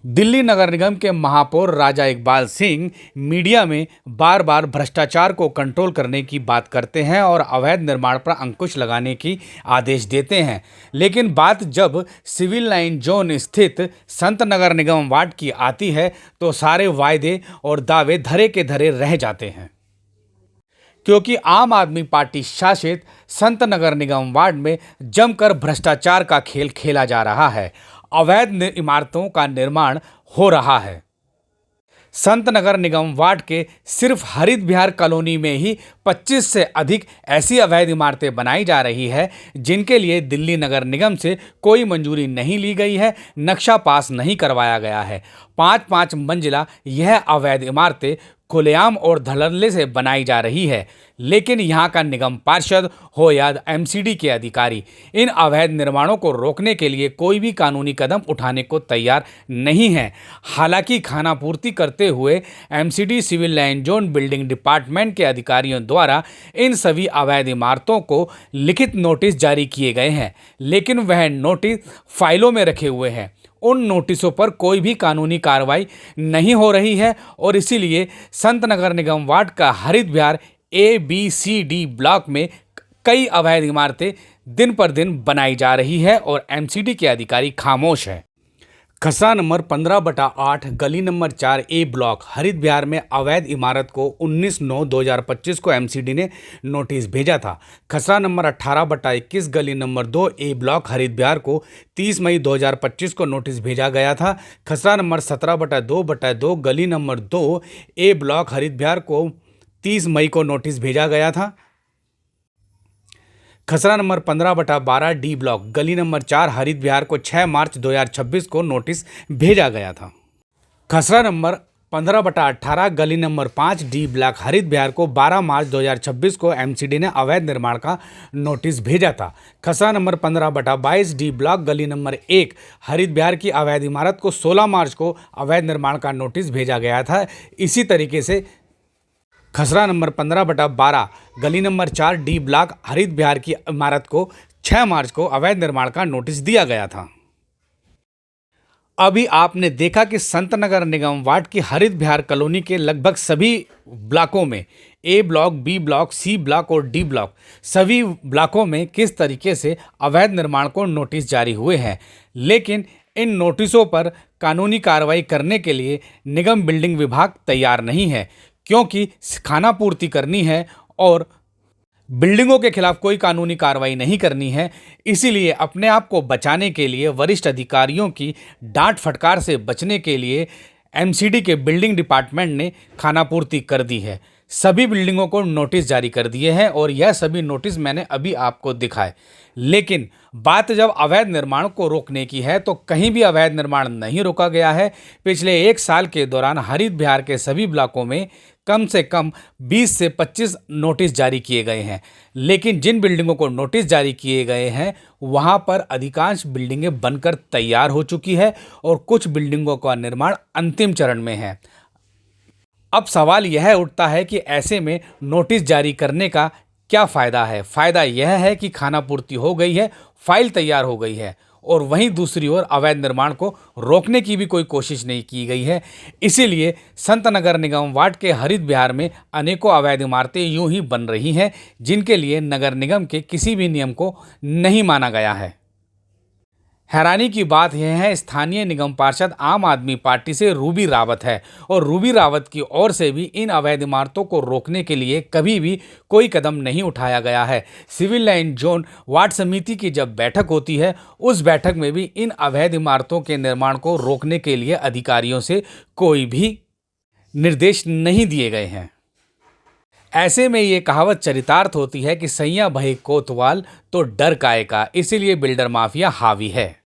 दिल्ली नगर निगम के महापौर राजा इकबाल सिंह मीडिया में बार बार भ्रष्टाचार को कंट्रोल करने की बात करते हैं और अवैध निर्माण पर अंकुश लगाने की आदेश देते हैं। लेकिन बात जब सिविल लाइन जोन स्थित संत नगर निगम वार्ड की आती है तो सारे वायदे और दावे धरे के धरे रह जाते हैं, क्योंकि आम आदमी पार्टी शासित संत नगर निगम वार्ड में जमकर भ्रष्टाचार का खेल खेला जा रहा है। अवैध इमारतों का निर्माण हो रहा है। संत नगर निगम वार्ड के सिर्फ हरित विहार कॉलोनी में ही 25 से अधिक ऐसी अवैध इमारतें बनाई जा रही है जिनके लिए दिल्ली नगर निगम से कोई मंजूरी नहीं ली गई है, नक्शा पास नहीं करवाया गया है। 5-5 मंजिला यह अवैध इमारतें खुलेआम और धड़ल्ले से बनाई जा रही है, लेकिन यहाँ का निगम पार्षद हो या एमसीडी के अधिकारी इन अवैध निर्माणों को रोकने के लिए कोई भी कानूनी कदम उठाने को तैयार नहीं है। हालांकि खानापूर्ति करते हुए MCD civil line zone building department के अधिकारियों द्वारा इन सभी अवैध इमारतों को लिखित नोटिस जारी किए गए हैं, लेकिन वह नोटिस फाइलों में रखे हुए हैं। उन नोटिसों पर कोई भी कानूनी कार्रवाई नहीं हो रही है और इसीलिए संत नगर निगम वार्ड का हरित विहार ABCD ब्लॉक में कई अवैध इमारतें दिन पर दिन बनाई जा रही है और एमसीडी के अधिकारी खामोश है। खसरा नंबर 15/8 गली नंबर 4A ब्लॉक हरित विहार में अवैध इमारत को 19/9/2025 को एमसीडी ने नोटिस भेजा था। खसरा नंबर 18/21 गली नंबर 2A ब्लॉक हरित विहार को 30 मई 2025 को नोटिस भेजा गया था। खसरा नंबर 17/2/2 गली नंबर 2A ब्लॉक हरित विहार को 30 मई को नोटिस भेजा गया था। खसरा नंबर 15/12D ब्लॉक गली नंबर 4 हरित विहार को 6 मार्च 2026 को नोटिस भेजा गया था। खसरा नंबर 15/18 गली नंबर 5D ब्लॉक हरित विहार को 12 मार्च 2026 को एमसीडी ने अवैध निर्माण का नोटिस भेजा था। खसरा नंबर 15/22D ब्लॉक गली नंबर 1 हरित विहार की अवैध इमारत को 16 मार्च को अवैध निर्माण का नोटिस भेजा गया था। इसी तरीके से खसरा नंबर 15/12 गली नंबर 4D ब्लॉक हरित विहार की इमारत को 6 मार्च को अवैध निर्माण का नोटिस दिया गया था। अभी आपने देखा कि संत नगर निगम वार्ड की हरित विहार कॉलोनी के लगभग सभी ब्लॉकों में A block, B block, C block और D ब्लॉक सभी ब्लॉकों में किस तरीके से अवैध निर्माण को नोटिस जारी हुए हैं, लेकिन इन नोटिसों पर कानूनी कार्रवाई करने के लिए निगम बिल्डिंग विभाग तैयार नहीं है, क्योंकि खानापूर्ति करनी है और बिल्डिंगों के खिलाफ कोई कानूनी कार्रवाई नहीं करनी है। इसीलिए अपने आप को बचाने के लिए वरिष्ठ अधिकारियों की डांट फटकार से बचने के लिए एमसीडी के बिल्डिंग डिपार्टमेंट ने खानापूर्ति कर दी है। सभी बिल्डिंगों को नोटिस जारी कर दिए हैं और यह सभी नोटिस मैंने अभी आपको दिखाए। लेकिन बात जब अवैध निर्माण को रोकने की है तो कहीं भी अवैध निर्माण नहीं रोका गया है। पिछले 1 साल के दौरान हरित विहार के सभी ब्लॉकों में कम से कम 20 से 25 नोटिस जारी किए गए हैं, लेकिन जिन बिल्डिंगों को नोटिस जारी किए गए हैं वहां पर अधिकांश बिल्डिंगें बनकर तैयार हो चुकी है और कुछ बिल्डिंगों का निर्माण अंतिम चरण में है। अब सवाल यह उठता है कि ऐसे में नोटिस जारी करने का क्या फ़ायदा है। फ़ायदा यह है कि खानापूर्ति हो गई है, फाइल तैयार हो गई है और वहीं दूसरी ओर अवैध निर्माण को रोकने की भी कोई कोशिश नहीं की गई है। इसीलिए संत नगर निगम वार्ड के हरित विहार में अनेकों अवैध इमारतें यूं ही बन रही हैं जिनके लिए नगर निगम के किसी भी नियम को नहीं माना गया है। हैरानी की बात यह है, स्थानीय निगम पार्षद आम आदमी पार्टी से रूबी रावत है और रूबी रावत की ओर से भी इन अवैध इमारतों को रोकने के लिए कभी भी कोई कदम नहीं उठाया गया है। सिविल लाइन जोन वार्ड समिति की जब बैठक होती है उस बैठक में भी इन अवैध इमारतों के निर्माण को रोकने के लिए अधिकारियों से कोई भी निर्देश नहीं दिए गए हैं। ऐसे में ये कहावत चरितार्थ होती है कि सैया भई कोतवाल तो डर काहे का, इसीलिए बिल्डर माफिया हावी है।